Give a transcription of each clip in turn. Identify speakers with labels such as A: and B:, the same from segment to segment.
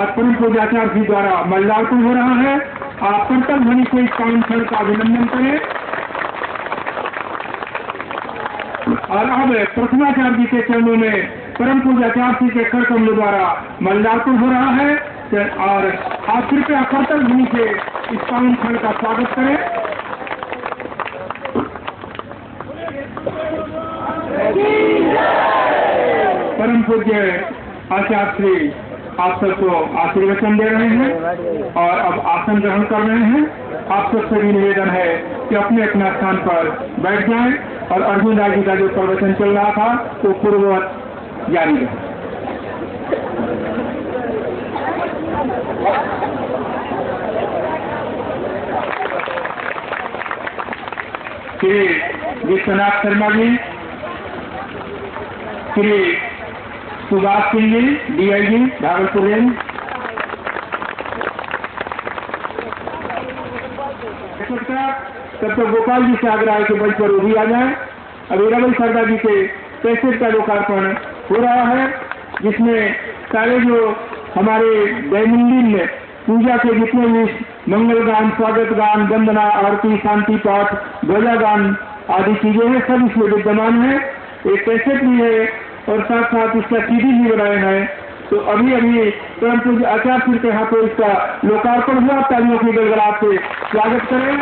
A: परम पूज्याचार्य जी द्वारा मल्यार्पण हो रहा है। आप कर्तव्य ध्वनि से इस पावन क्षण का अभिनंदन करें। और अब प्रथमाचार्य जी के चरणों में परम पूज्याचार्य जी के कर कमलों द्वारा मल्यार्पण हो रहा है। और आप कृपया कर्तव्य ध्वनि से इस पावन क्षण का स्वागत करें। परम पूज्य आचार्य श्री आप सबको आशीर्वचन दे रहे हैं और अब आसन ग्रहण कर रहे हैं। आप सबसे भी निवेदन है कि अपने अपने स्थान पर बैठ जाएं और अर्जुन राय जी का जो प्रवचन चल रहा था वो पूर्ववत जारी रहे। श्री विश्वनाथ शर्मा जी, श्री सुभाष सिंह जी, DIG भागलपुर रेंज, तब तो गोपाल जी से आग्रह है कि मंच पर वो भी आ जाए। अभी रवि सरदा जी के कैसेट का लोकार्पण हो रहा है, जिसमें सारे जो हमारे दैनंदिन पूजा के जितने भी मंगल गान, स्वागत गान, वंदना, आरती, शांति पाठ, ध्वजा गान आदि चीजें हैं, सब इसमें विद्यमान है। एक कैसेट भी है और साथ साथ इसका सीडी भी बनाया है। तो अभी अभी परम पूज्य आचार्य श्री के हाथों इसका लोकार्पण हुआ। तालियों की गड़गड़ाहट से स्वागत करें।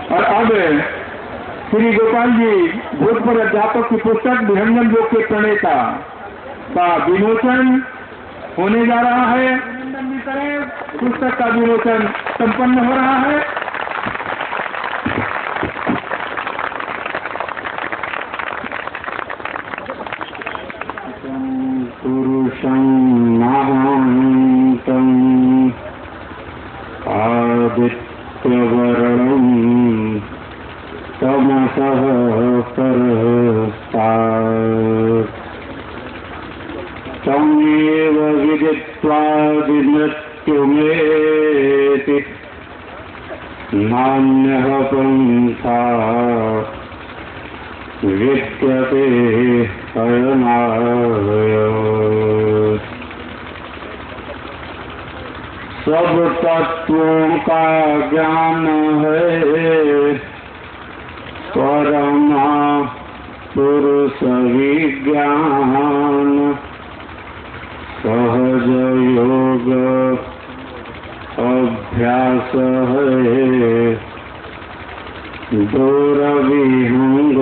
A: और अब श्री गोपाल जी भूतपूर्व अध्यापक की पुस्तक विहंगम योग के प्रणेता का विमोचन होने जा रहा है। अभिनंदन भी करें, पुस्तक का विमोचन संपन्न हो रहा है।
B: पुरुषं महान्तं आदित्यवर्णं तमसः परस्तात् तमेव विदित्वा विमृत्युमेति नान्यः पन्था विद्यते अयनादयः। सब तत्वों का ज्ञान है परमा पुरुष विज्ञान, सहज योग अभ्यास है दूर विहंग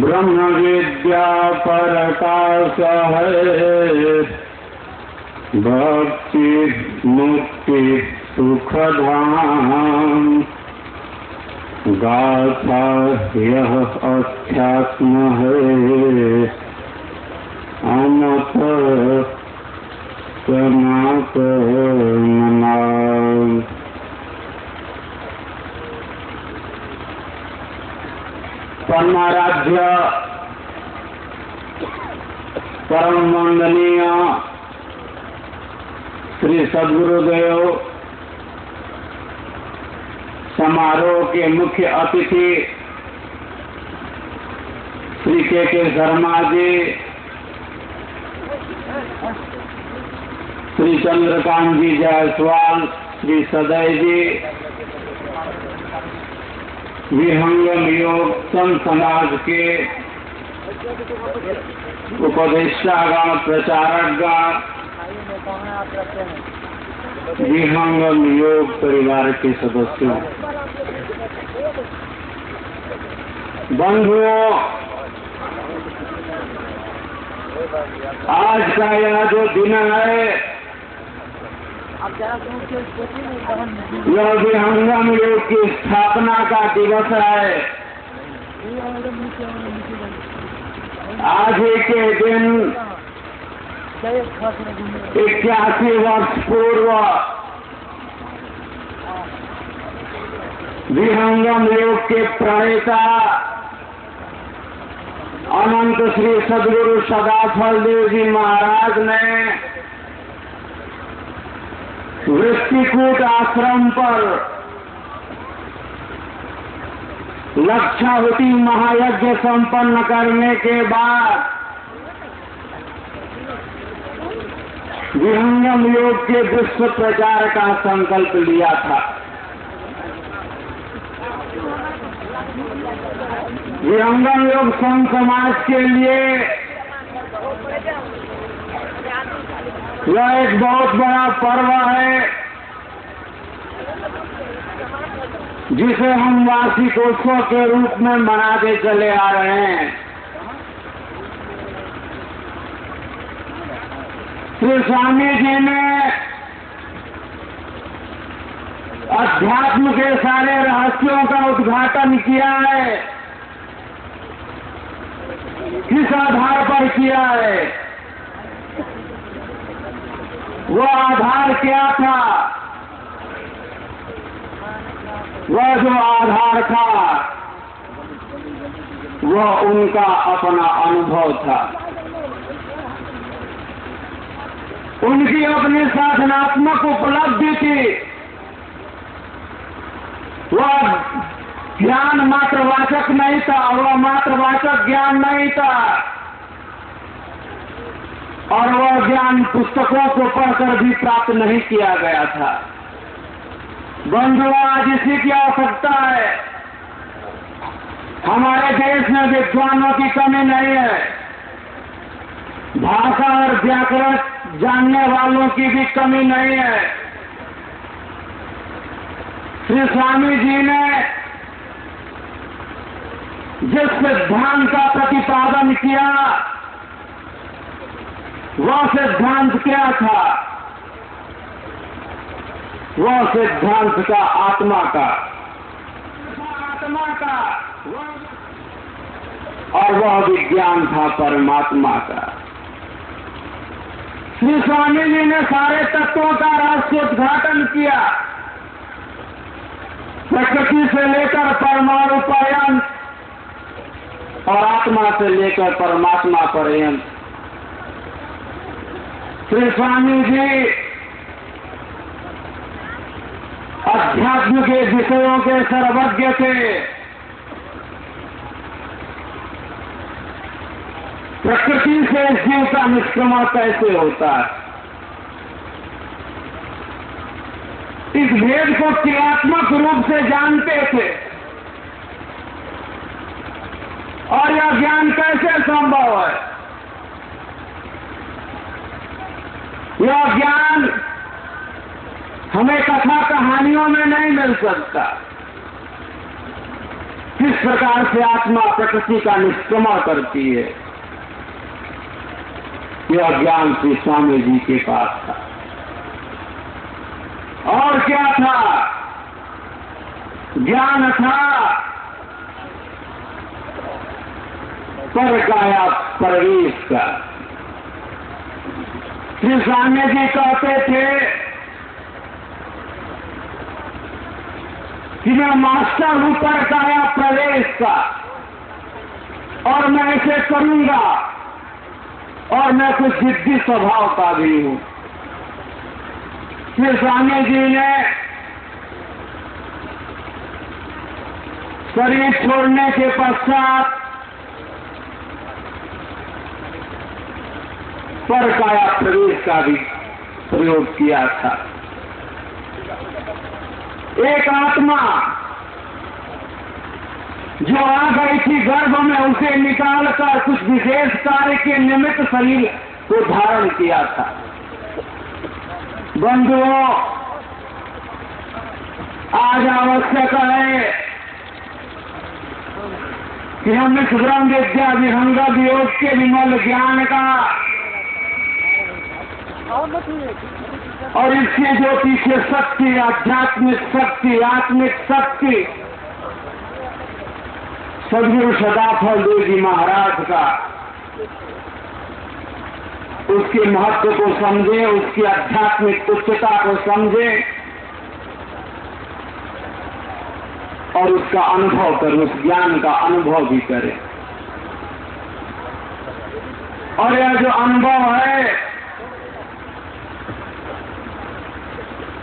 B: ब्रह्म विद्या परकाश है भक्ति मुक्ति सुखधाम। गाथा यह अध्यात्म है अमत सनातन। परमाराध्य परम वंदनीय श्री सद्गुरुदेव समारोह के मुख्य अतिथि श्री के शर्मा जी, श्री चंद्रकांत जी जायसवाल, श्री सदय जी, विहंगम योग संत समाज के उपदेष्टागण, प्रचारकगण, विहंगम योग परिवार के सदस्यों, बंधुओं, आज का यह जो दिन है यह विहंगम योग की स्थापना का दिवस है। आज ही के दिन 81 वर्ष पूर्व विहंगम योग के प्रणेता अनंत श्री सद्गुरु सदाफल देव जी महाराज ने वृत्तिकूट आश्रम पर लक्षावती महायज्ञ संपन्न करने के बाद विहंगम योग के विश्व प्रचार का संकल्प लिया था। विहंगम योग संत समाज के लिए यह एक बहुत बड़ा पर्व है जिसे हम वार्षिकोत्सव के रूप में मनाते चले आ रहे हैं। श्री स्वामी जी ने अध्यात्म के सारे रहस्यों का उद्घाटन किया है। किस आधार पर किया है? वो आधार क्या था? वह जो आधार था वह उनका अपना अनुभव था, उनकी अपनी साधनात्मक उपलब्धि थी। वह ज्ञान मात्रवाचक नहीं था, वह मात्रवाचक ज्ञान नहीं था, और वह ज्ञान पुस्तकों को पढ़कर भी प्राप्त नहीं किया गया था। बंधुओं, आज इसी की आवश्यकता है। हमारे देश में विद्वानों की कमी नहीं है, भाषा और व्याकरण जानने वालों की भी कमी नहीं है। श्री स्वामी जी ने जिस सिद्धांत का प्रतिपादन किया वह सिद्धांत क्या था? वह सिद्धांत का आत्मा का और वह विज्ञान था परमात्मा का। श्री स्वामी जी ने सारे तत्वों का रहस्योद्घाटन किया, प्रकृति से लेकर परमाणु पर्यंत और आत्मा से लेकर परमात्मा पर्यंत। श्री स्वामी जी अध्यात्म के विषयों के सर्वज्ञ थे। प्रकृति से जीव का निष्क्रमण कैसे होता है, इस भेद को क्रियात्मक रूप से जानते थे। और यह ज्ञान कैसे संभव है? यह ज्ञान हमें कथा कहानियों में नहीं मिल सकता। किस प्रकार से आत्मा प्रकृति का निष्क्रमण करती है, यह ज्ञान श्री स्वामी जी के पास था। और क्या था? ज्ञान था पर काया प्रवेश का। श्री स्वामी जी कहते थे कि मैं मास्टर हूं पर काया प्रवेश का, और मैं इसे करूंगा, और मैं कुछ जिद्दी स्वभाव का भी हूं। श्री स्वामी जी ने शरीर छोड़ने के पश्चात पर काया प्रवेश का भी प्रयोग किया था। एक आत्मा जो आ गई थी गर्भ में, उसे निकालकर कुछ विशेष कार्य के निमित्त शरीर को धारण किया था। बंधुओं, आज आवश्यक है कि हम इस ब्रह्म विद्या विहंगम योग के विमल ज्ञान का और इसके जो पीछे शक्ति, आध्यात्मिक शक्ति, आत्मिक शक्ति, सदगुरु सदाफल देव जी महाराज का, उसके महत्व को समझे, उसकी आध्यात्मिक उच्चता को समझे और उसका अनुभव करें, उस ज्ञान का अनुभव भी करें। और यह जो अनुभव है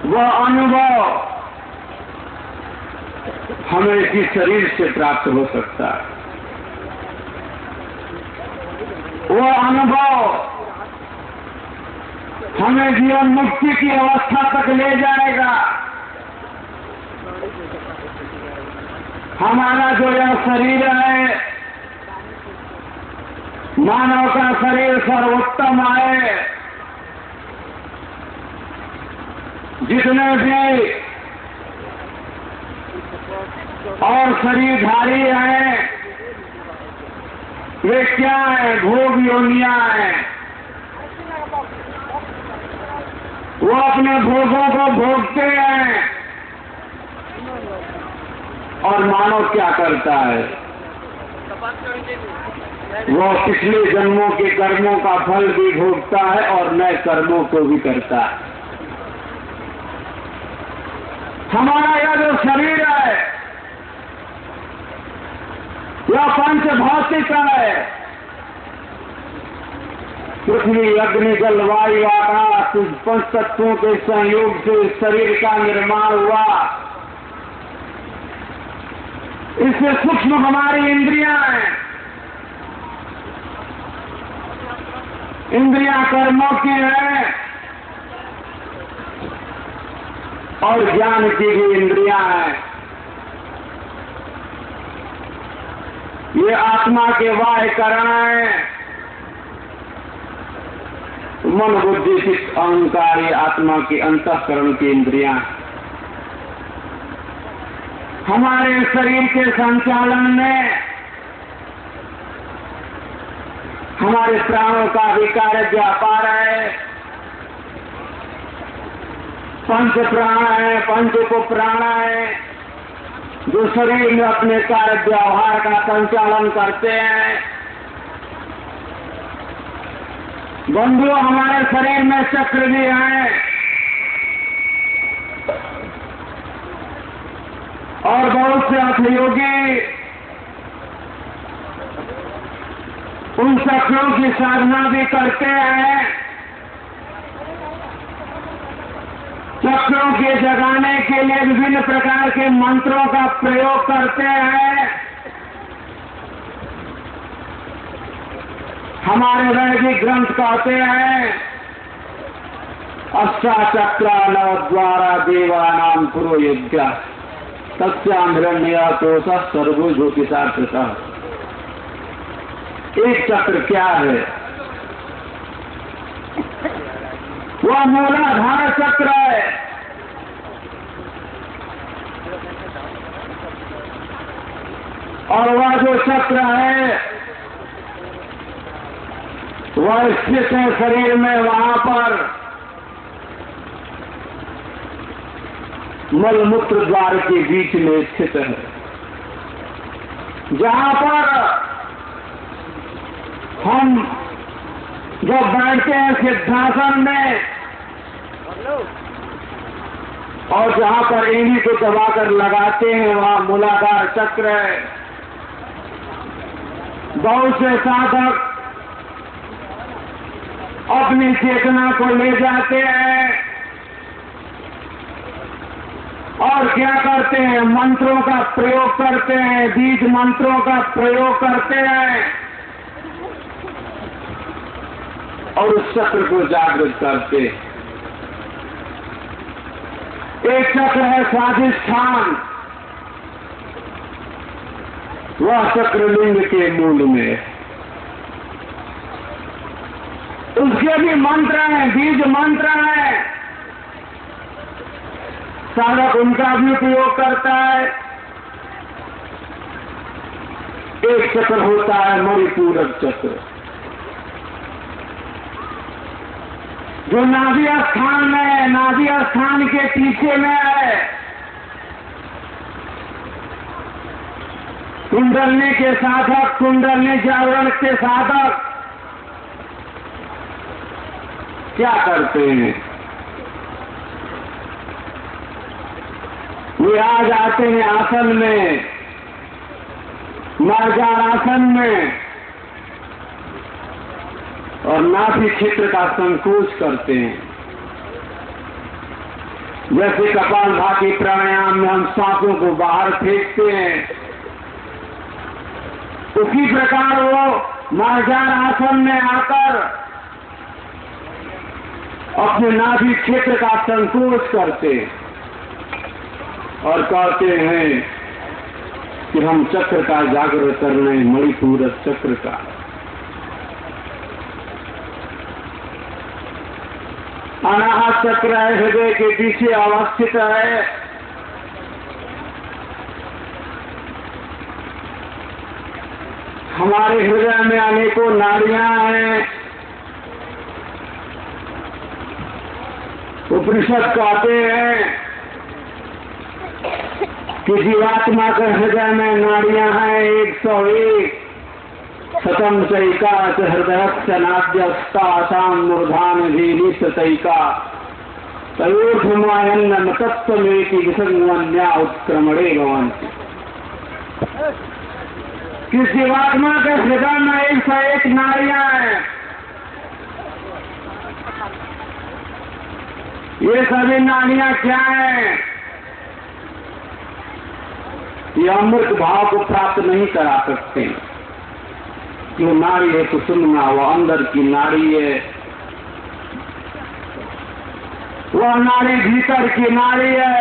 B: वह अनुभव हमें इसी शरीर से प्राप्त हो सकता है। वह अनुभव हमें जीवन मुक्ति की अवस्था तक ले जाएगा। हमारा जो यह शरीर है, मानव का शरीर सर्वोत्तम है। जितने भी और शरीरधारी हैं वे क्या है? भोग योनियां हैं। वो अपने भोगों को भोगते हैं। और मानव क्या करता है? वह पिछले जन्मों के कर्मों का फल भी भोगता है और नए कर्मों को भी करता है। हमारा यह जो शरीर है यह पंच भौतिक है। पृथ्वी, अग्नि, जल, वायु, आकाश, इस पंच तत्वों के संयोग से शरीर का निर्माण हुआ। इससे सूक्ष्म हमारी इंद्रियां हैं। इंद्रियां कर्मों की हैं और ज्ञान की भी इंद्रियां हैं। ये आत्मा के बाह्य करण हैं। मन, बुद्धि, चित्त, अहंकार ये आत्मा की अंतःकरण की इंद्रियां। हमारे शरीर के संचालन में हमारे प्राणों का भी कार्य व्यापार है। पंच प्राण है, पंच को प्राण है, जो शरीर में अपने कार्य व्यवहार का संचालन करते हैं। बंधुओं, हमारे शरीर में चक्र भी हैं और बहुत से अर्थयोगी उन चक्रों की साधना भी करते हैं। चक्रों के जगाने के लिए विभिन्न प्रकार के मंत्रों का प्रयोग करते हैं। हमारे वैदिक ग्रंथ कहते हैं अष्टाचक्रा नवद्वारा देवानाम पुरो यज्ञ तस्याम हिरण्यकोश सर्वभूतिसाकृतः। एक चक्र क्या है? वह मूलाधार चक्र है। और वह जो चक्र है वह स्थित है शरीर में। वहां पर मल मूत्र द्वार के बीच में स्थित है, जहां पर हम जब बैठते हैं सिद्धासन में और जहां पर एड़ी को दबाकर लगाते हैं वहां मूलाधार चक्र है। बहुत से साधक अपनी चेतना को ले जाते हैं और क्या करते हैं? मंत्रों का प्रयोग करते हैं, बीज मंत्रों का प्रयोग करते हैं और उस चक्र को जागृत करते। एक चक्र है स्वाधिष्ठान, वह चक्र लिंग के मूल में। उसके भी मंत्र हैं, बीज मंत्र हैं, साधक उनका भी उपयोग करता है। एक चक्र होता है मणिपूरक चक्र, जो नाभि स्थान में है, नाभि स्थान के पीछे में है। कुंडलनी के साधक, कुंडलनी जागरण के साधक क्या करते हैं? वे आ जाते हैं आसन में, मार्जार आसन में, और नाभि क्षेत्र का संकोच करते हैं। जैसे कपालभाति प्राणायाम में हम सांपों को बाहर फेंकते हैं, उसी प्रकार वो मार्जार आसन में आकर अपने नाभि क्षेत्र का संकोच करते और कहते हैं कि हम चक्र का जागृत कर रहे हैं, मणिपूरक चक्र का। अनाहत चक्र है, हृदय के पीछे अवस्थित है। हमारे हृदय में अनेकों नाड़ियां हैं। उपनिषद कहते हैं कि जीवात्मा के हृदय में नाड़ियां हैं 101 सतम चैका हृदय नाद्यस्तासां मूर्धानिधीनिस्तैका तयोर्धमायन्न तत्त्वमेति विसंगन्या उत्क्रमणे भवन्ति। किस जीवात्मा के हृदय में 101 नाड़ियां हैं। ये सभी नाड़ियां क्या हैं? ये अमृत भाव को प्राप्त नहीं करा सकते। जो नाड़ी है तो सुनना, वह अंदर की नाड़ी है, वह नाड़ी भीतर की नाड़ी है,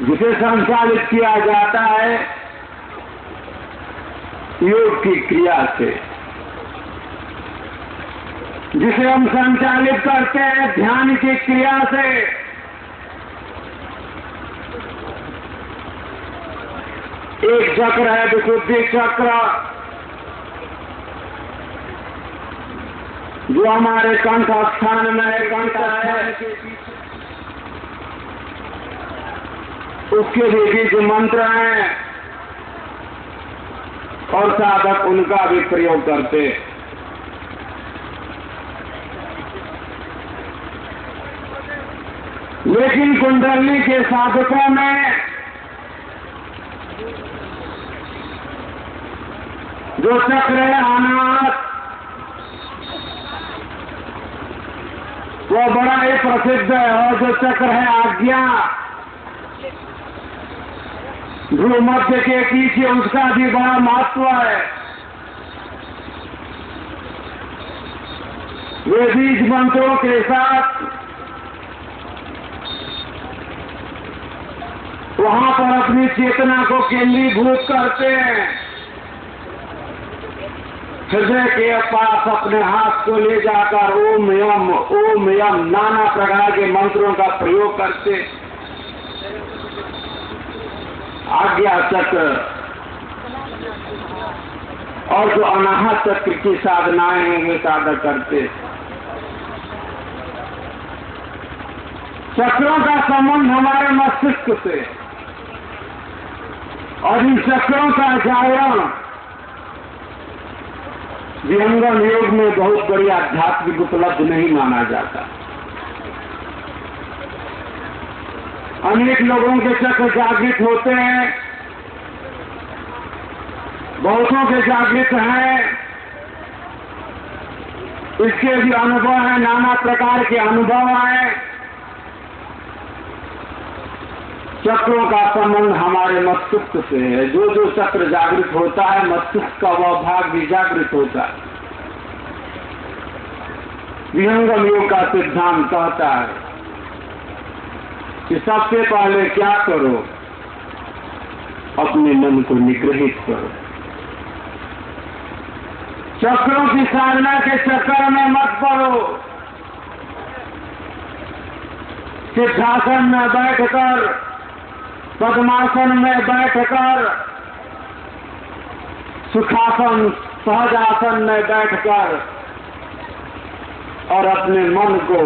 B: जिसे संचालित किया जाता है योग की क्रिया से, जिसे हम संचालित करते हैं ध्यान की क्रिया से। एक चक्र है विशुद्धि चक्र, जो हमारे कंठ स्थान में कंठ है, उसके भी बीच मंत्र हैं और साधक उनका भी प्रयोग करते। लेकिन कुंडली के साधकों में जो चक्र है अनाहत, वो बड़ा ही प्रसिद्ध है। और जो चक्र है आज्ञा, ध्रुव मध्य के पीछे, उसका भी बड़ा महत्व है। वे बीज मंत्रों के साथ वहां पर अपनी चेतना को केंद्रीभूत करते हैं। हृदय के पास अपने हाथ को ले जाकर ओम यम नाना प्रकार के मंत्रों का प्रयोग करते। आज्ञा चक्र और जो अनाहत चक्र की साधनाएं हैं वे साधक करते। चक्रों का संबंध हमारे मस्तिष्क से, और इन चक्रों का जागरण विहंगम योग में बहुत बड़ी आध्यात्मिक उपलब्धि नहीं माना जाता। अनेक लोगों के चक्र जागृत होते हैं, बहुतों के जागृत हैं। इसके भी अनुभव है, नाना प्रकार के अनुभव हैं। चक्रों का संबंध हमारे मस्तिष्क से है। जो जो चक्र जागृत होता है, मस्तिष्क का वह भाग भी जागृत होता है। विहंगम योग का सिद्धांत कहता है कि सबसे पहले क्या करो, अपने मन को निग्रहित करो। चक्रों की साधना के चक्कर में मत पड़ो। सिद्धासन में बैठकर, पद्मासन में बैठकर, सुखासन सहजासन में बैठकर और अपने मन को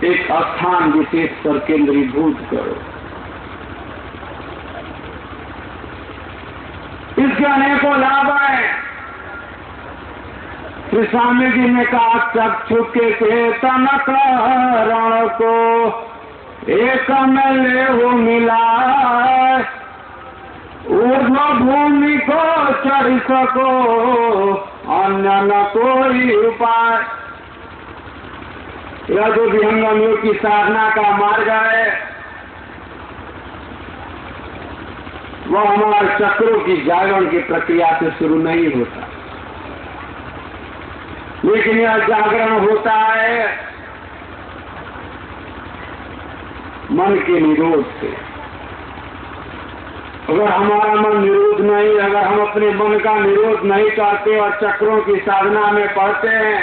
B: एक स्थान विशेष पर केंद्रीभूत करो। इसके अनेकों लाभ हैं। श्री स्वामी जी ने कहा, चक्षु के चेतन करण को एक में ले हो मिला, ऊर्ध्व भूमि को चढ़ सको, अन्य न कोई उपाय। यह जो विहंगम योग की साधना का मार्ग है, वह हमारे चक्रों की जागरण की प्रक्रिया से शुरू नहीं होता, लेकिन यह जागरण होता है मन के निरोध से। अगर हमारा मन निरोध नहीं, अगर हम अपने मन का निरोध नहीं करते और चक्रों की साधना में पढ़ते हैं,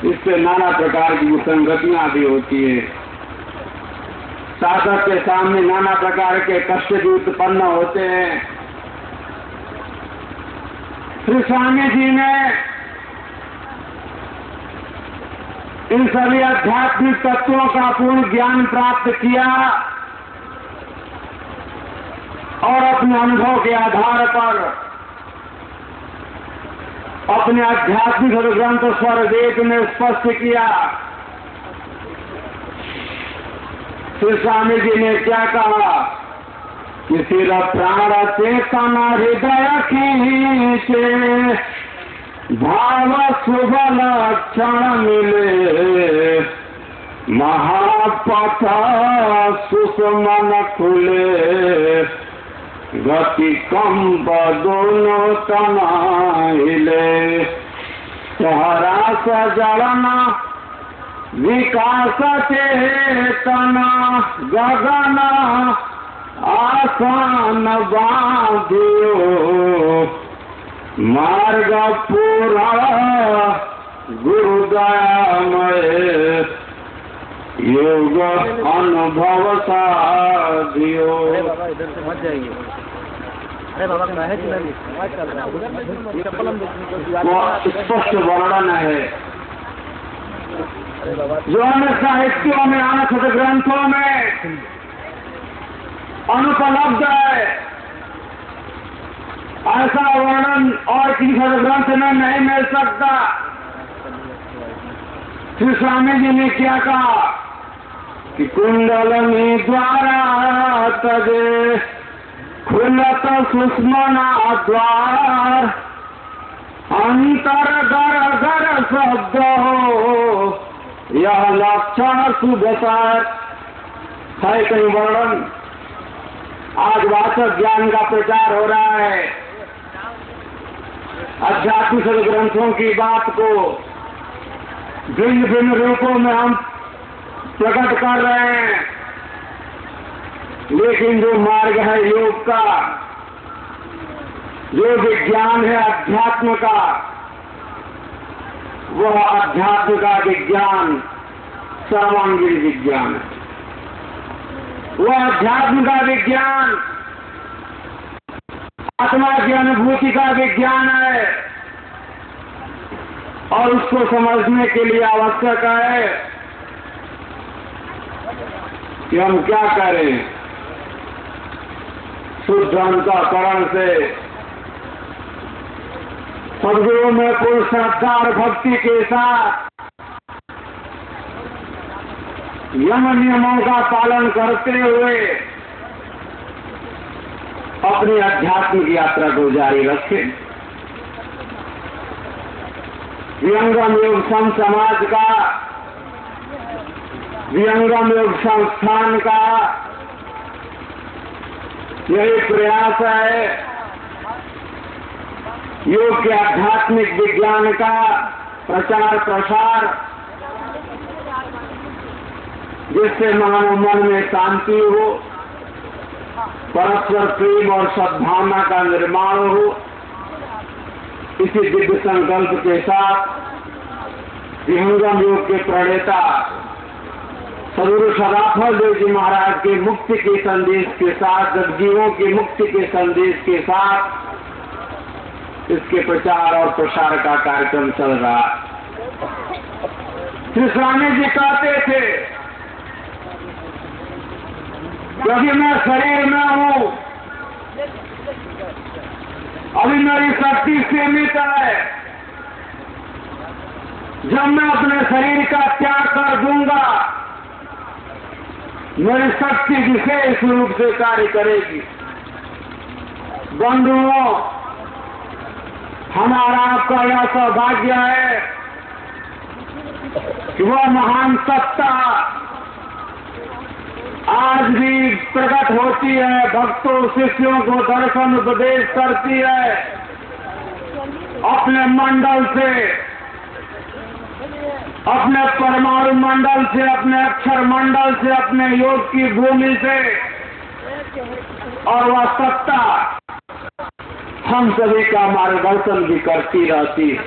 B: इससे नाना प्रकार की विसंगतियां भी होती है। साधक के सामने नाना प्रकार के कष्ट भी उत्पन्न होते हैं। श्री स्वामी जी ने इन सभी आध्यात्मिक तत्वों का पूर्ण ज्ञान प्राप्त किया और अपने अनुभव के आधार पर अपने आध्यात्मिक ग्रंथ स्वरवेद में स्पष्ट किया। श्री स्वामी जी ने क्या कहा कि सिर प्राण चेतना हृदय खींचे, भाव शुभ लक्षण मिले, महापथ सुषमन खुले, गति कंप दोनों तना हिले, सहरा सजलना विकास चेतना, गगना आसान बांधियो, मार्ग पूरा गुरुदयामय, योग अनुभव साधियो।
C: इधर से मत जाइए। अरे बाबा क्या है
B: स्पष्ट वर्णन है जो अन्य साहित्यों में, अन्य सदग्रंथों में अनुपलब्ध है। ऐसा वर्णन और किसी सदग्रंथ में नहीं मिल सकता। श्री स्वामी जी ने क्या कहा कि कुंडलनी द्वारा तजे खुलत सुषमना द्वार, अंतर गर गर शब्द हो, यह लक्षण सुबसार है। कहीं वर्णन आज वाचक ज्ञान का प्रचार हो रहा है। आध्यात्मिक ग्रंथों की बात को भिन्न भिन्न रूपों में हम प्रकट कर रहे हैं, लेकिन जो मार्ग है योग का, जो विज्ञान है अध्यात्म का, वह अध्यात्म का विज्ञान सर्वांगीण विज्ञान है। वह अध्यात्म का विज्ञान आत्मा की अनुभूति का विज्ञान है, और उसको समझने के लिए आवश्यक है कि हम क्या करें। शुद्ध अंतःकरण से सदगुरु में पूर्ण श्रद्धा और भक्ति के साथ यम नियमों का पालन करते हुए अपनी आध्यात्मिक यात्रा को जारी रखें। विहंगम योग संघ समाज का, विहंगम योग संस्थान का यही प्रयास है, योग के आध्यात्मिक विज्ञान का प्रचार प्रसार, जिससे मानव मन में शांति हो, परस्पर प्रेम और सद्भावना का निर्माण हो। इसी दिव्य संकल्प के साथ विहंगम योग के प्रणेता सदगुरु सदाफल देव जी महाराज के मुक्ति के संदेश के साथ, जगजीवों की मुक्ति के संदेश के साथ इसके प्रचार और प्रसार का कार्यक्रम चल रहा। श्री स्वामी जी कहते थे क्योंकि मैं शरीर में हूं, अभी मेरी शक्ति सीमित है। जब मैं अपने शरीर का त्याग कर दूंगा, मेरी शक्ति विशेष रूप से कार्य करेगी। बंधुओं, हमारा आपका यह सौभाग्य है कि वह महान सत्ता आज भी प्रकट होती है, भक्तों शिष्यों को दर्शन उपदेश करती है। अपने मंडल से, अपने परमाणु मंडल से, अपने अक्षर मंडल से, अपने योग की भूमि से, और वह सत्ता हम सभी का मार्गदर्शन भी करती रहती है।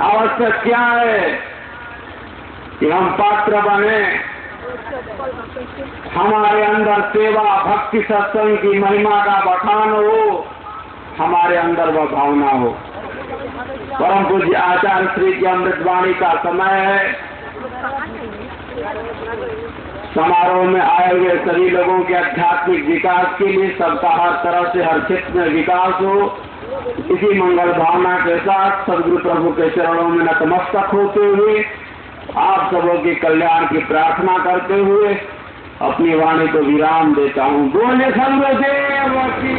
B: आवश्यक क्या है कि हम पात्र बने, हमारे अंदर सेवा भक्ति सत्संग की महिमा का बखान हो, हमारे अंदर वह भावना हो। परम पूज्य आचार्य श्री की अमृतवाणी का समय है। समारोह में आए हुए सभी लोगों के आध्यात्मिक विकास के लिए सबका हर तरह से हर क्षेत्र में विकास हो, इसी मंगल भावना के साथ सदगुरु प्रभु के चरणों में नतमस्तक होते हुए आप सबों के कल्याण की प्रार्थना करते हुए अपनी वाणी को विराम देता हूँ। बोले सदगुरुदेव की।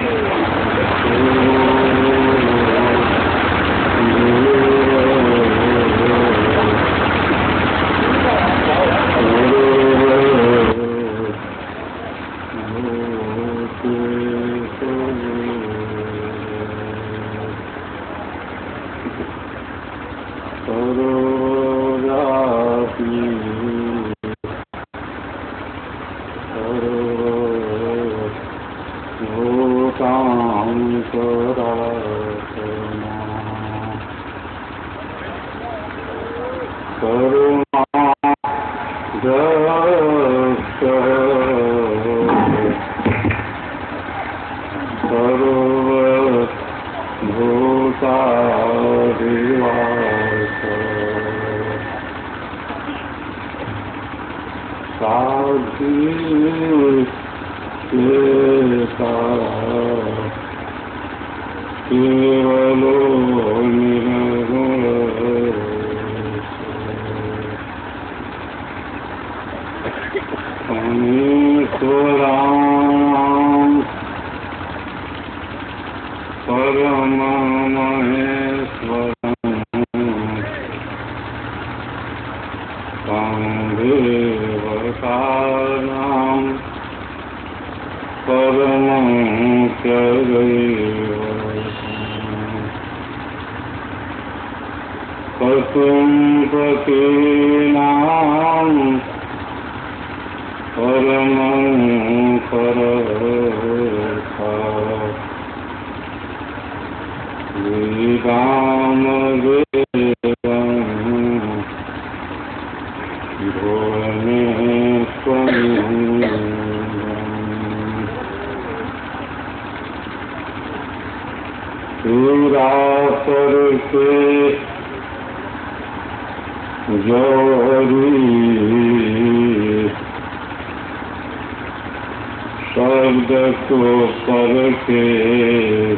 D: शब्द को पर के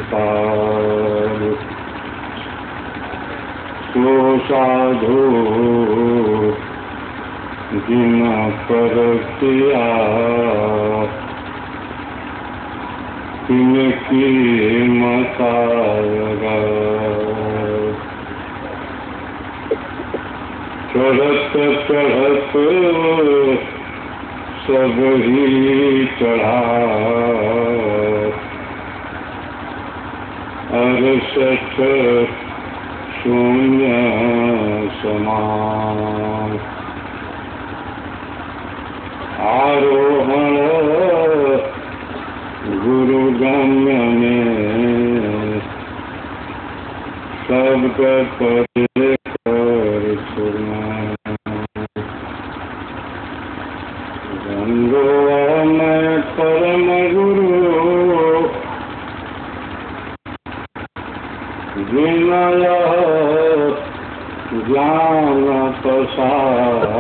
D: पार सो साधु जिन पर किया तिनकी मतागा चढ़त चढ़त सब ही चढ़ा अरसठ शून्य समान आरोहण गुरुगम्य में शब्द पर सुना गंगोआ में परम गुरु विनय ज्ञान प्रसार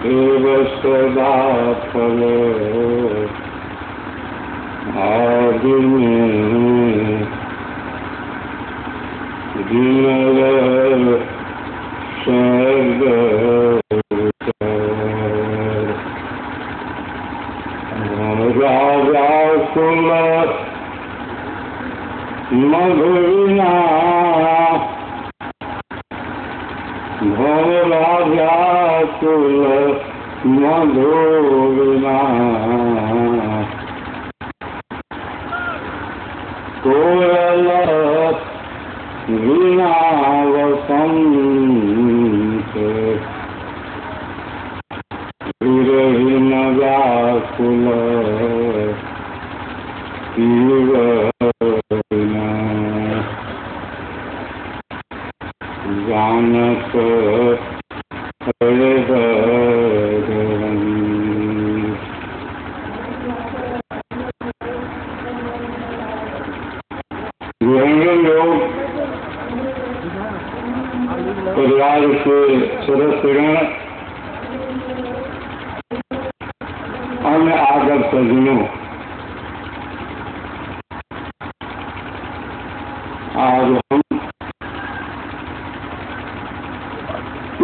D: देव सदा फल आदि में जिनर सर्ग राजा कुल मधुरिना राजा कुल मधुरिना कोयल वीणा वसंत विरहीन व्याकुल जानत लोग परिवार के सदस्यगण, अन्य आदर सज्जनों, आज हम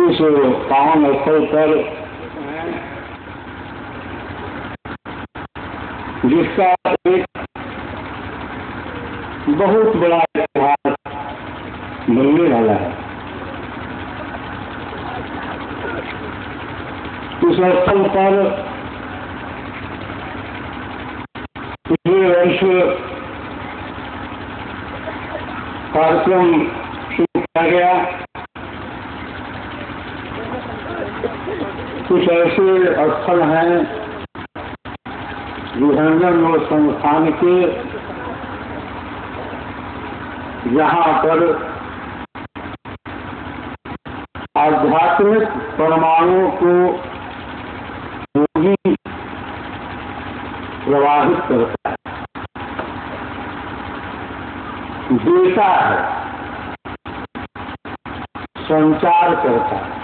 D: इस पावन स्थल पर जिसका एक बहुत बड़ा इतिहास बनने वाला है, इस स्थल पर पिछले वर्ष कार्यक्रम शुरू किया गया। कुछ ऐसे स्थल हैं विहंगम और संस्थान के, जहाँ पर आध्यात्मिक परमाणुओं को योगी प्रवाहित करता है, देता है, संचार करता है।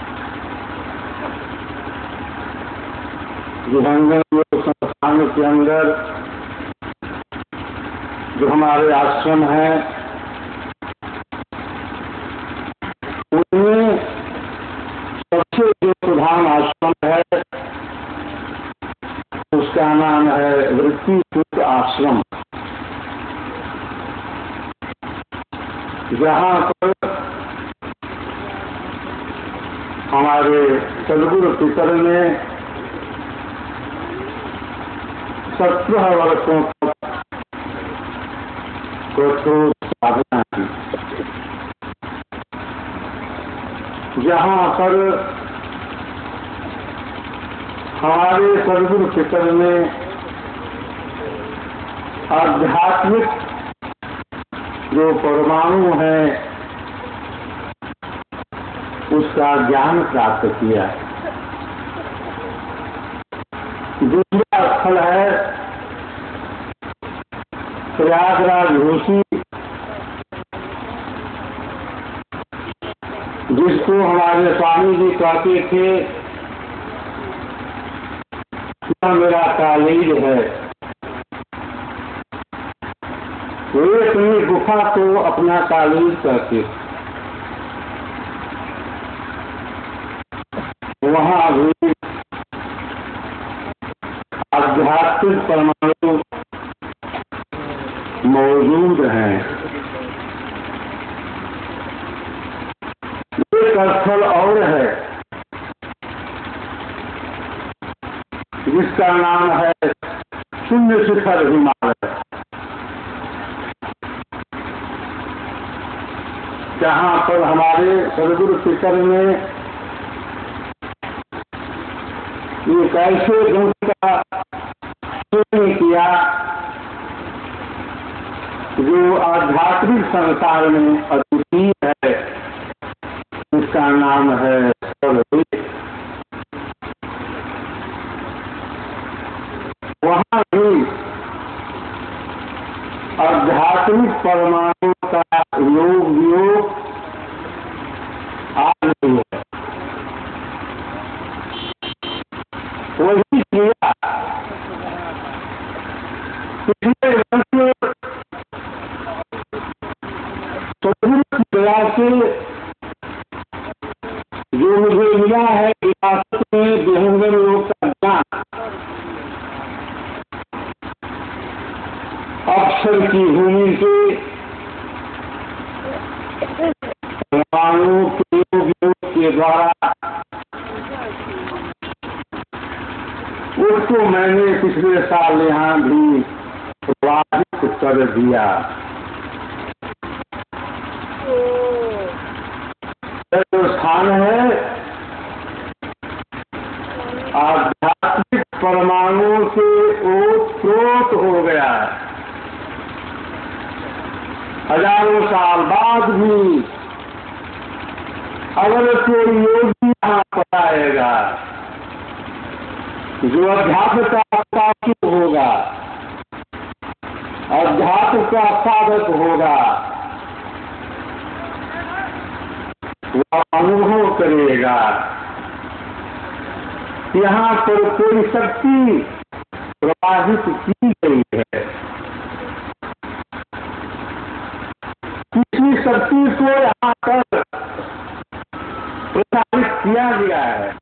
D: विहंगम संस्थान के अंदर जो हमारे आश्रम हैं, उनमें सबसे जो प्रधान आश्रम है उसका नाम है वृत्ति सुख आश्रम, जहाँ पर हमारे सदगुरु पितर ने 17 वर्षों तक कठोर साधना की, जहाँ पर हमारे सदगुरु पितर ने आध्यात्मिक जो परमाणु है उसका ज्ञान प्राप्त किया। दूसरा स्थल है प्रयागराज घोषी, जिसको हमारे स्वामी जी कहते थे यह मेरा कॉलेज है। वे अपनी गुफा को अपना कॉलेज कहते थे। वहाँ भी आध्यात्मिक परमाणु मौजूद हैं। एक स्थल और है जिसका नाम है शून्य शिखर हिमालय, जहाँ पर हमारे सदगुरु पितर ने एक ऐसे ग्रंथ का चयन किया जो आध्यात्मिक संसार में अद्वितीय है, जिसका नाम है सर्ववेद। वहाँ भी आध्यात्मिक परमाणु का योग वियोग आज नहीं है। वही किया पिछले वर्ष दया से जो मुझे मिला है विरासत में विहंगम योग का ज्ञान, अक्षर की भूमि से परमाणु के योग के द्वारा उसको मैंने पिछले साल यहाँ भी प्रवाहित कर दिया। जो स्थान है आध्यात्मिक परमाणु से ओतप्रोत हो गया है। हजारों साल बाद भी अगर कोई योगी यहाँ पर आएगा जो अध्यात्म का साधक होगा, अध्यात्म का साधक होगा, और अनुभव करेगा। यहाँ पर कोई शक्ति प्रवाहित की गई है, किसी शक्ति को यहाँ पर प्रसारित किया गया है।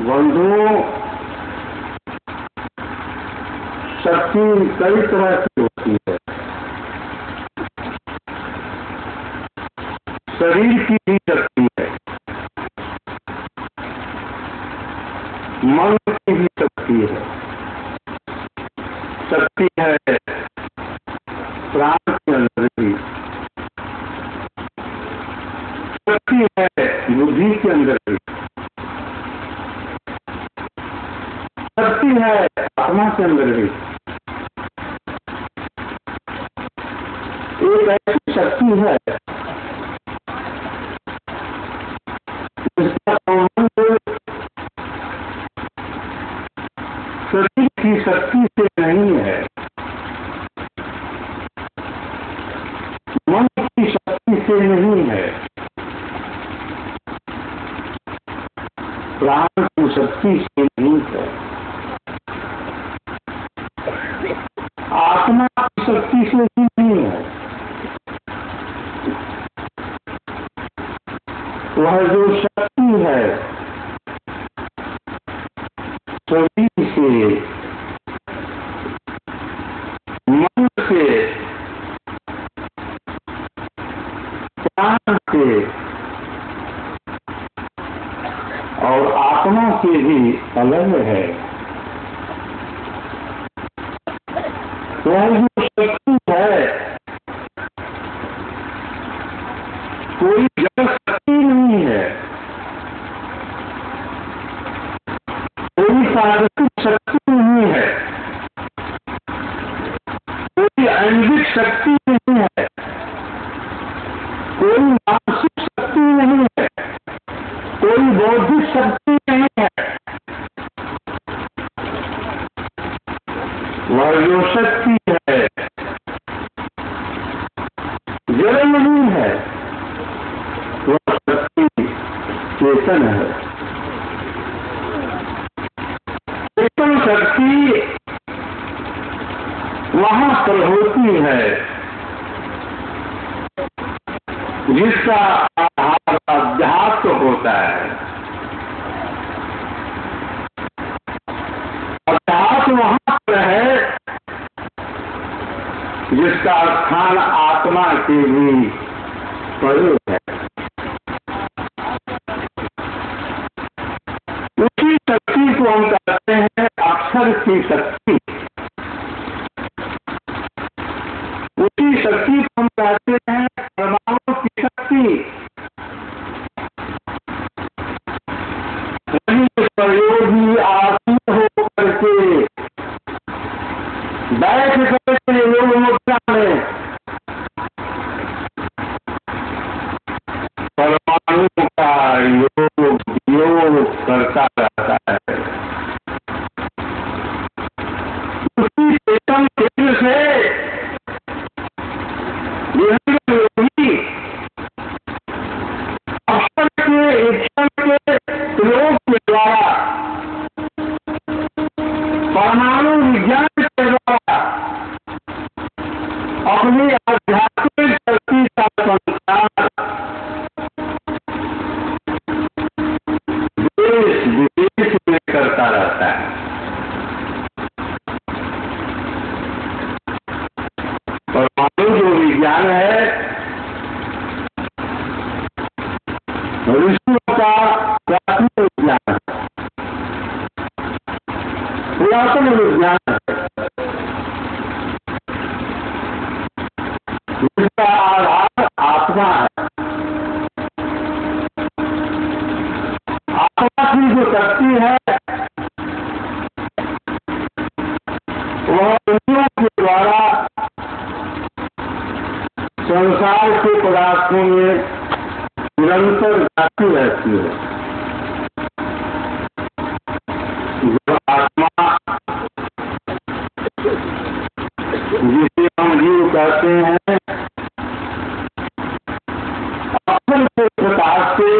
D: बंधुओं, शक्ति कई तरह की होती है। शरीर की भी शक्ति है, मन की भी शक्ति है, शक्ति है प्राण के अंदर भी, शक्ति है बुद्धि के अंदर भी, शक्ति है आत्मा के अंदर भी। एक ऐसी शक्ति है जिसका संबंध शरीर की शक्ति से नहीं है, मन की शक्ति से नहीं है, प्राण की शक्ति से नहीं है, आत्मा की शक्ति से भी नहीं है। वह जो शक्ति है शरीर से, मन से, प्राण से और आत्मा से भी अलग है। वह जो शक्ति है कोई जड़ शक्ति नहीं है, कोई शारीरिक शक्ति नहीं है, कोई ऐंगिक शक्ति नहीं है, कोई मानसिक शक्ति नहीं है, कोई बौद्धिक शक्ति नहीं है। वह जो शक्ति है जड़ नहीं है, वह शक्ति चेतन है। चेतन शक्ति वहां पर होती है जिसका आधार अध्यात्म होता है। अध्यात्म वहां पर है जिसका स्थान आत्मा के भी परे है। उसी शक्ति को हम कहते हैं अक्षर की शक्ति। उसी शक्ति को हम कहते हैं परमाणु की शक्ति। प्रयोगी आसीन हो करके बैठ करके योग मुद्रा में परमाणु का योग करता रहता है। उसी चेतन केंद्र से योगी अक्षर के इच्छा के प्रयोग के द्वारा परमाणु विज्ञान के द्वारा अपनी आध्यात्मिक शक्ति का संचार देश विदेश में करता रहता है। परमाणु जो विज्ञान है ऋषियों का प्राथमिक विज्ञान है, पुरातन विज्ञान है, जिसका आधार आत्मा है। आत्मा की जो शक्ति है वह इंद्रियों के द्वारा संसार के पदार्थों में निरंतर जाती रहती है। जो आत्मा जिसे हम जीव कहते हैं, अक्षर के प्रकाश से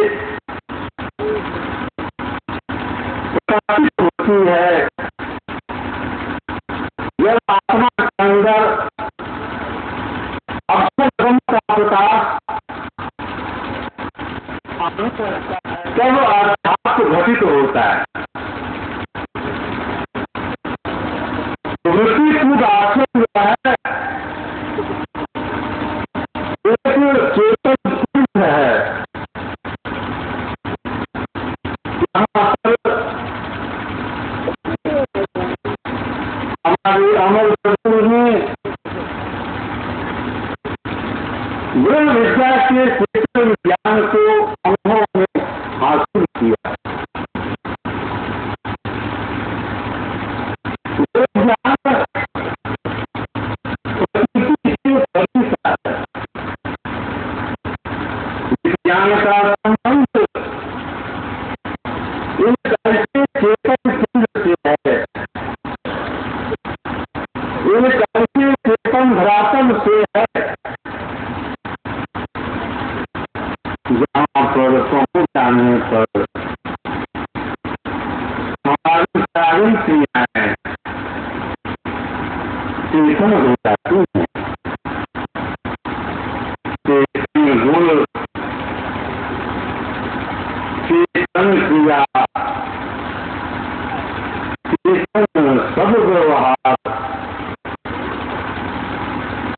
D: ब्रह्म का प्रकाश तब अध्यात्म घटित होता है। वृत्ति खुद आश्रम जो है एक चेतन पुरुष है। यहाँ पर हमारे अमर प्रभु ने ब्रह्म विद्या के चेतन ज्ञान को अनुभव में हासिल किया। ज्ञान का संबंध एक ऐसे चेतन केंद्र से है, एक ऐसे चेतन धरातल से है जहाँ पर पहुंच जाने पर हमारी सारी क्रियाएं चेतन हो जाती हैं। चेतन गुण, चेतन क्रिया, चेतन सब व्यवहार,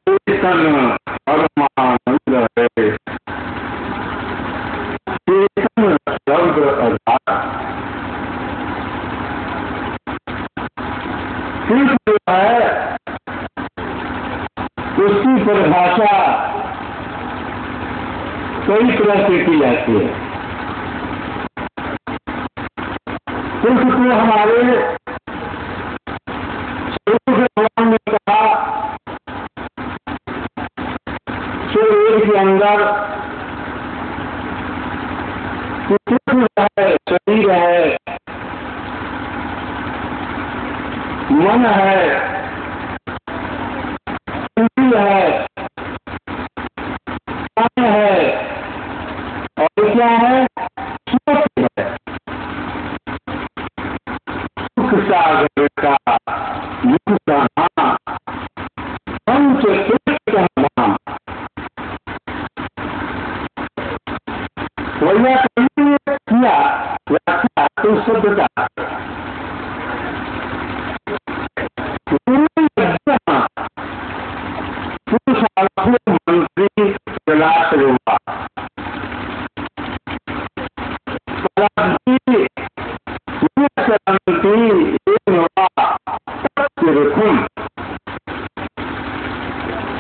D: चेतन परमानंद है, चेतन शब्द आधार। सिर्फ जो है उसकी परिभाषा कई तरह से की जाती है। सिर्फ तो हमारे भगवान ने कहा शरीर के अंदर है, शरीर है, मन है, इंद्रिय है, मन है और क्या है, सोच है। सुख सागर का मुख कहाँ, पंच सुख नाम। वैयाकरण ने किया व्याख्या तो शब्द का मंत्री प्रलाश हुआ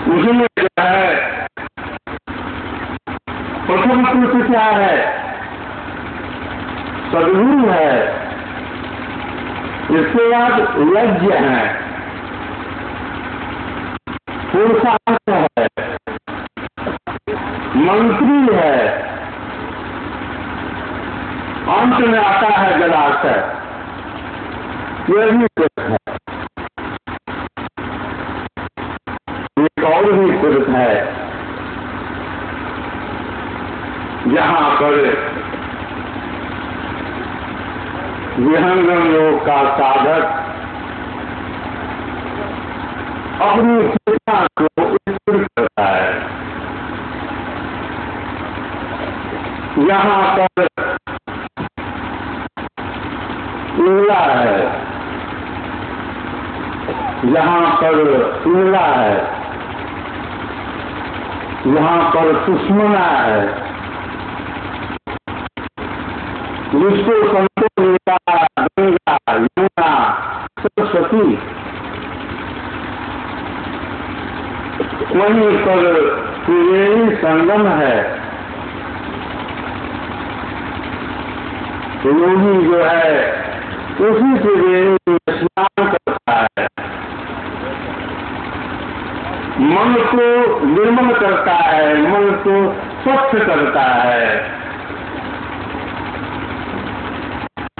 D: उसमें क्या है, प्रथम पुरुष क्या है, सद्गुरु है। इसके बाद यज्ञ है, पुरुषार्थ है, मंत्री है, अंत में आता है जलाशय। यह भी पुरुष है। एक और भी पुरुष है जहाँ पर विहंगम योग का साधक अपनी चेतना को स्थिर करता है। यहाँ पर इंगला है, यहाँ पर इंगला है, यहाँ पर सुषमना है, जिसको संतों ने कहा गंगा, यमुना, सरस्वती। वहीं पर त्रिवेणी संगम है। योगी जो है उसी त्रिवेणी में स्नान करता है, मन को निर्मल करता है, मन को स्वच्छ करता है।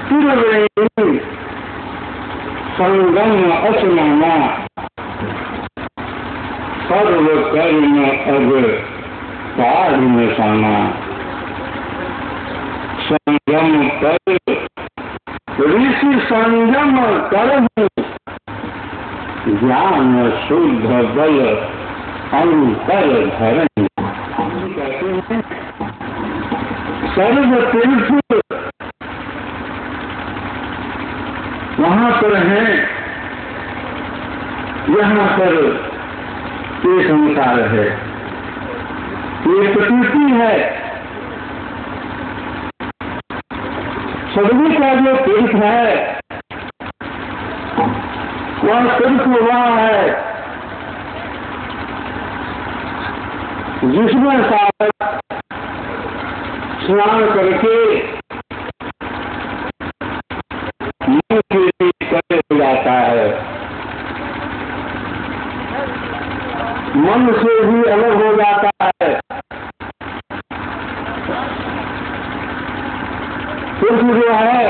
D: त्रिवेणी संगम असमाना सर्व कर्म अब पार निशाना। संयम कर ऋषि संयम कर ज्ञान शुद्ध बल अंतर धरण। सर्व तीर्थ वहां पर है, यहाँ पर ये संसार है, ये प्रकृति है। सदगुरु का जो तीर्थ है वह तीर्थ वह है जिसमें साधक स्नान करके मन के लिए करे हो जाता है, मन से भी अलग हो जाता है। तीर्थ जो है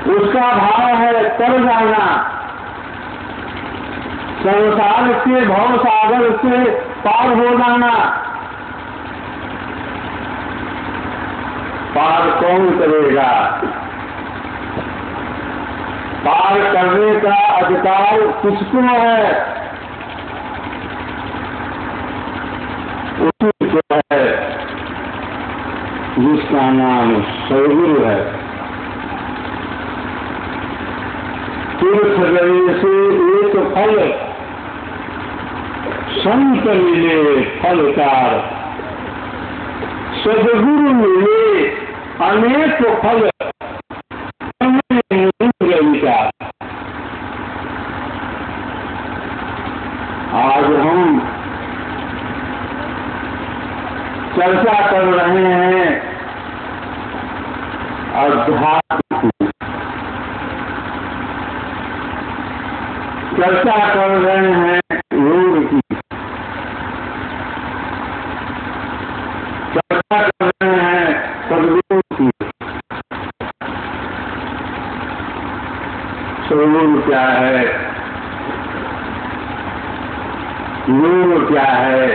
D: उसका भाव है तर जाना, संसार के भव सागर से पार हो जाना। पार कौन करेगा? पार करने का अधिकार किसको है? उसी को है जिसका नाम सदगुरु है। तीर्थ गए से एक फल संत मिले फलकार, सदगुरु मिले अनेक फल विचार। आज हम चर्चा कर रहे हैं अध्यात्म की, चर्चा कर रहे हैं योग की, चर्चा कर रहे हैं सदगुरु की। सदगुरु क्या है? योग क्या है?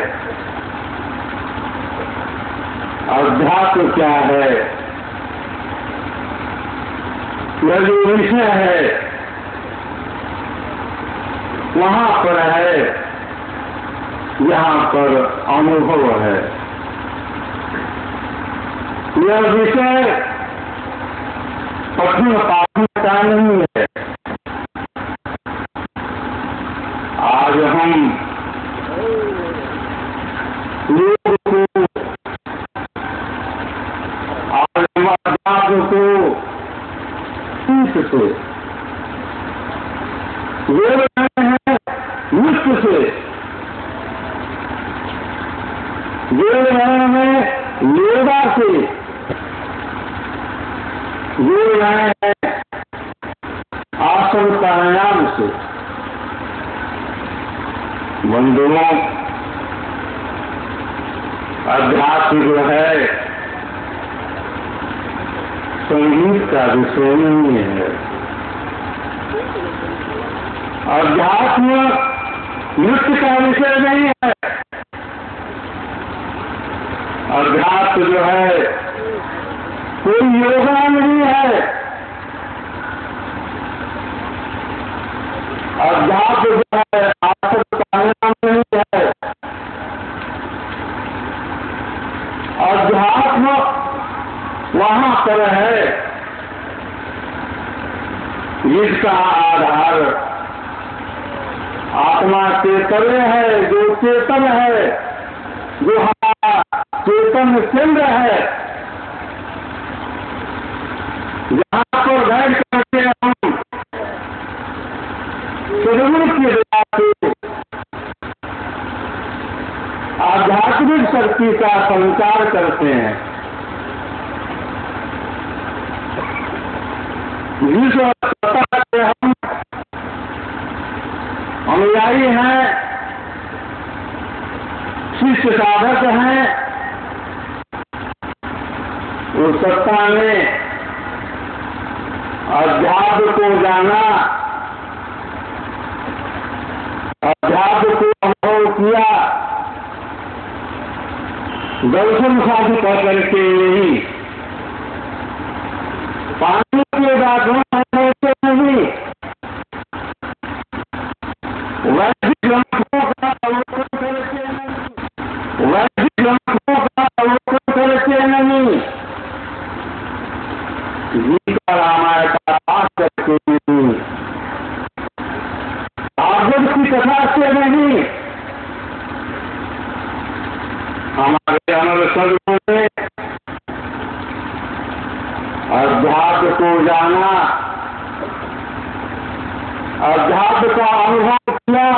D: अध्यात्म क्या है? यह जो विषय है वहां पर है, यहाँ पर अनुभव है। यह विषय पठन पाठन का नहीं है। आज हम योग को, आज हम अध्यात्म को से जोड़ रहे हैं, नित्य से जोड़ रहे हैं, योगा से जोड़ रहे हैं, आसन प्राणायाम से। बंधुओं, अध्यात्म जो है संगीत का विषय नहीं है। अध्यात्म नृत्य का विषय नहीं है। अध्यात्म जो है कोई योगा नहीं है। अध्यात्म जो है आसन प्राणायाम नहीं है। अध्यात्म वहां पर है जिसका आधार आत्मा के तले है, जो चेतन है, जो हमारा चेतन केंद्र है, जहां पर बैठ करके हम सदगुरु की दया से आध्यात्मिक शक्ति का संचार करते हैं। जिस सत्ता से हम अनुयायी हैं, शिष्य साधक हैं, उस सत्ता ने अध्यात्म को जाना, अध्यात्म को अनुभव किया, दर्शन साधु कह करके नहीं, पानी के व्याकरण नहीं, वैदिक ग्रंथों का अवलोकन करके नहीं, वैदिक ग्रंथों का अवलोकन करके नहीं, हमारे अमर सदगुरु ने अध्यात्म को जाना, अध्यात्म का अनुभव किया,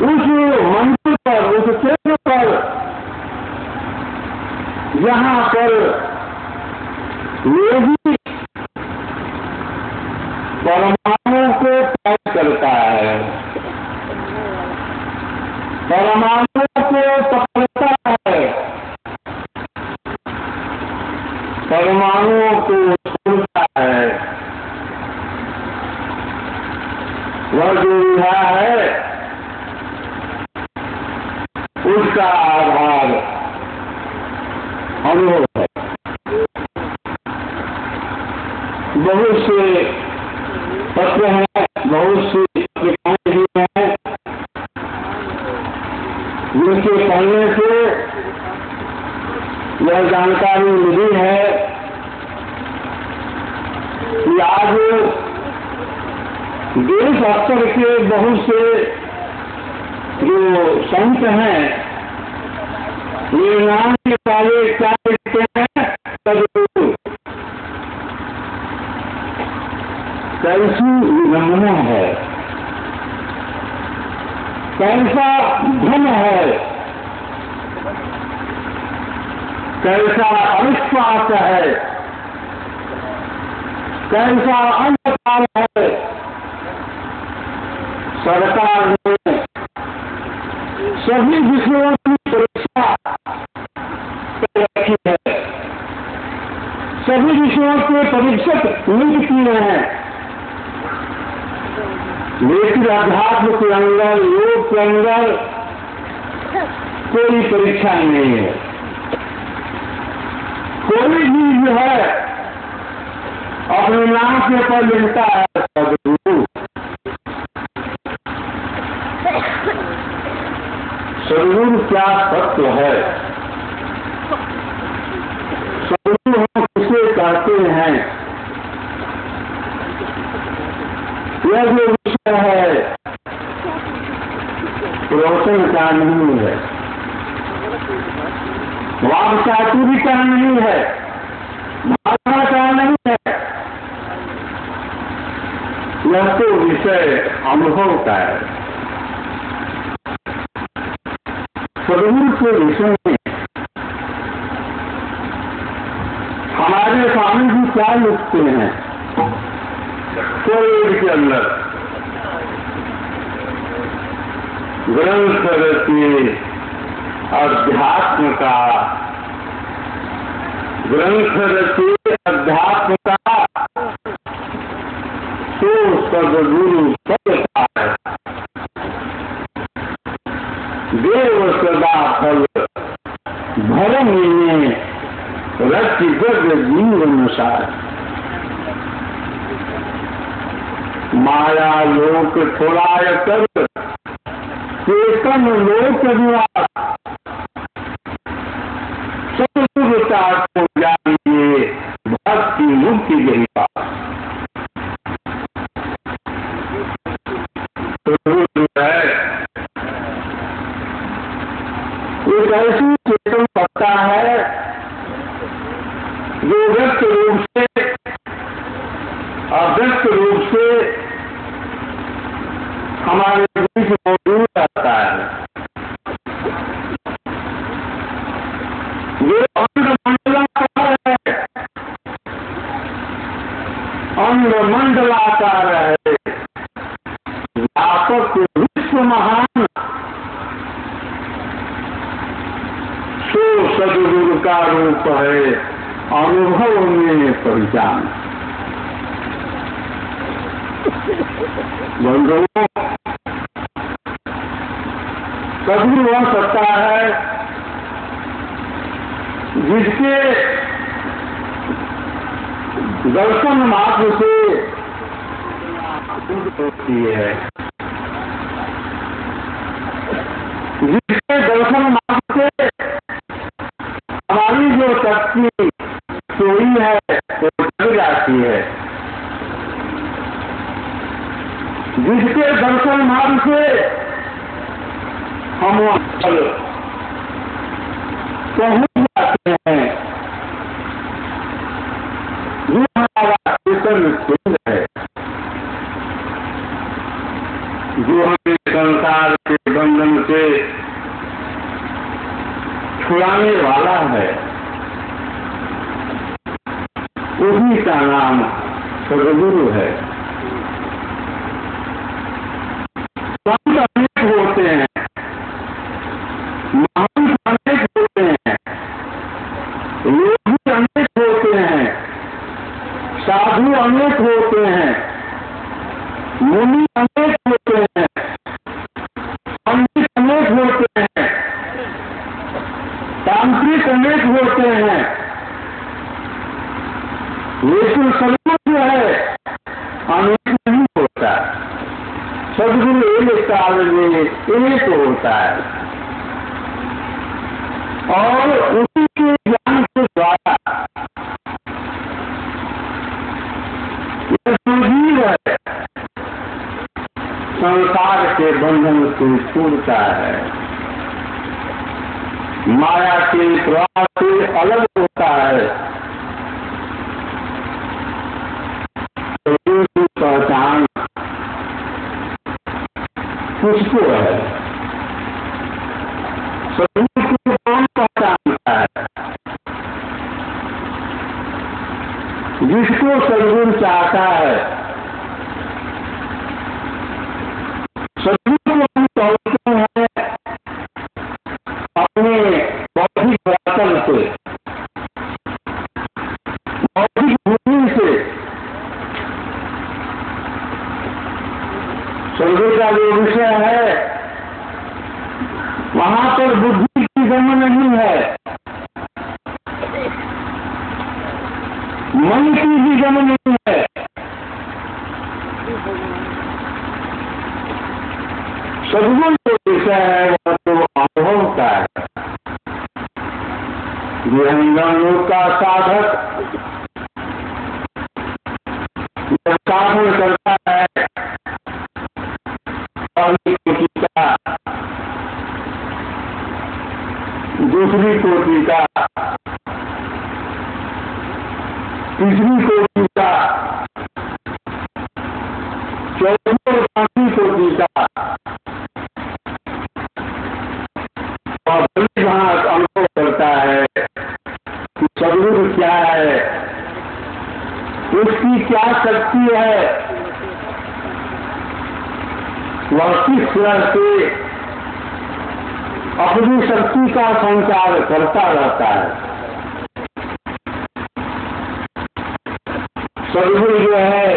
D: उस मंदिर पर, उस केंद्र पर, जहां पर योगी परमाणु को पैक करता है, परमाणु को पकड़ता है, परमाणुओं को छोड़ता है, वह जो विधा है उसका आधार अनुभव है। बहुत से तत्व हैं, बहुत सी पत्रिकाएं भी हैं, जिनके पढ़ने से यह जानकारी मिली है कि आज देश स्तर के बहुत से जो संत हैं, ये नाम के पहले क्या लिखते हैं, सदगुरु। कैसी विडंबना है, कैसा धन है, कैसा अविश्वास है, कैसा अंधकार है। सरकार ने सभी विषयों की परीक्षा कर रखी है, सभी विषयों के परीक्षक नियुक्त किए हैं, लेकिन अध्यात्म के अंदर, योग के अंदर कोई परीक्षा नहीं है। कोई भी जो है अपने नाम के पर लिखता है सदगुरु। सदगुरु क्या तत्व है, सदगुरु हम किसे कहते हैं, यह जो विषय है प्रवचन का नहीं है, वाद चातुरी का नहीं है, भाषा का नहीं है, यह तो विषय अनुभव का है। सदगुरु के विषय में हमारे स्वामी जी क्या लिखते हैं कोविड के अंदर, ग्रंथ रचे अध्यात्म का, ग्रंथ रचे अध्यात्म का, तो सदगुरु सबका है। देव सदा फल भरम में रच जग जीवन सार। माया लोक छोड़ाय कर चेतन लोक निवास, सदगुरुता को जानिए भक्ति मुक्ति यही पास। सदगुरु है एक ऐसी चेतन सत्ता है जो व्यक्त रूप से, अव्यक्त रूप से हमारे बीच मौजूद रहता है। ये अंग मंडलाकार है, अंग मंडलाकार है, व्यापक विश्व महान, सो सदगुरु का रूप है अनुभव में पहचान। बंधुओं, सदगुरु वह सत्ता है जिसके दर्शन मात्र से होती है, जिसके दर्शन मात्र से हमारी जो शक्ति सोई है वो जग जाती है, जिसके दर्शन मार्ग से हम वहां पर पहुंच जाते हैं। जो हमारा चेतन केंद्र है, जो हमें संसार के बंधन से छुड़ाने वाला है, उसी का नाम सदगुरु है। संत अनेक होते हैं, महान अनेक होते हैं, योगी अनेक होते हैं, साधु अनेक होते हैं, मुनि अनेक होते हैं, पंडित अनेक होते हैं, तांत्रिक अनेक होते हैं, लेकिन सदगुरु जो है अनेक नहीं होता। सदगुरु एक काल में एक होता है और उसी के ज्ञान के द्वारा यह संजीव है, संसार के बंधन से छूटता है, माया के प्रभाव से अलग होता है। सदगुरु की पहचान किसको है? सदगुरु को कौन पहचानता है? जिसको सदगुरु चाहता है। सदगुरु को हम कहते हैं अपने बौद्धिक वर्तन से, बौद्धिक बुद्धि से। सदगुरु का जो विषय है वहां पर बुद्धि की जन्म नहीं है, मन की भी जन्म नहीं है। सदगुरु जो विषय है वह तो अनुभव का है। विहंगम का साधक साधन करता है, पहली कोटि का, दूसरी कोटि का, तीसरी कोटि का, चौथी और पांचवी कोटि का, और जहां अनुभव करता है कि सदगुरु क्या है, उसकी क्या शक्ति है, वह किस तरह से अपनी शक्ति का संचार करता रहता है। सदगुरु जो है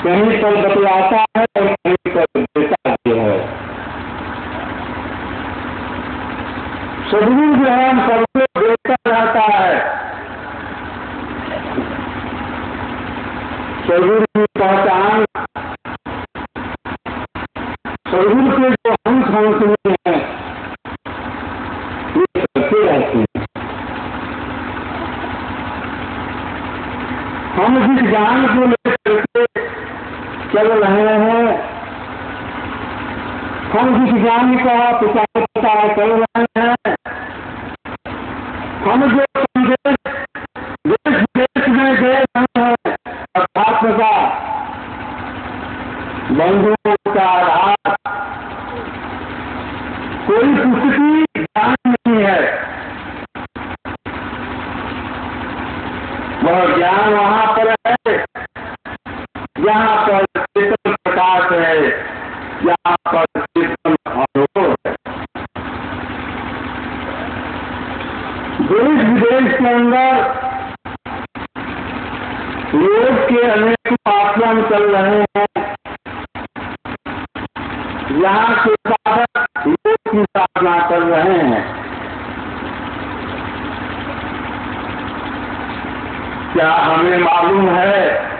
D: कहीं पर बतलाता है और कहीं पर देता भी है। सदगुरु जो है हम सबको देता रहता है। सदगुरु की पहचान सदगुरु के जो अंश अंश में है ये करते रहते हैं। हम जिस ज्ञान को लेकर के चल रहे हैं, हम जिस ज्ञान का प्रचार प्रसार कर रहे हैं, हम जो संदेश देश विदेश में दे रहे हैं, अध्यात्म का, बंधुओं का आधार कोई पुस्तकीय ज्ञान नहीं है। वह ज्ञान वहां पर है जहां पर चेतन प्रकाश है, जहां पर चेतन अनुभव है। देश विदेश के अंदर योग के अनेक आश्रम चल रहे हैं, यहाँ के साधक योग की साधना कर रहे हैं। क्या हमें मालूम है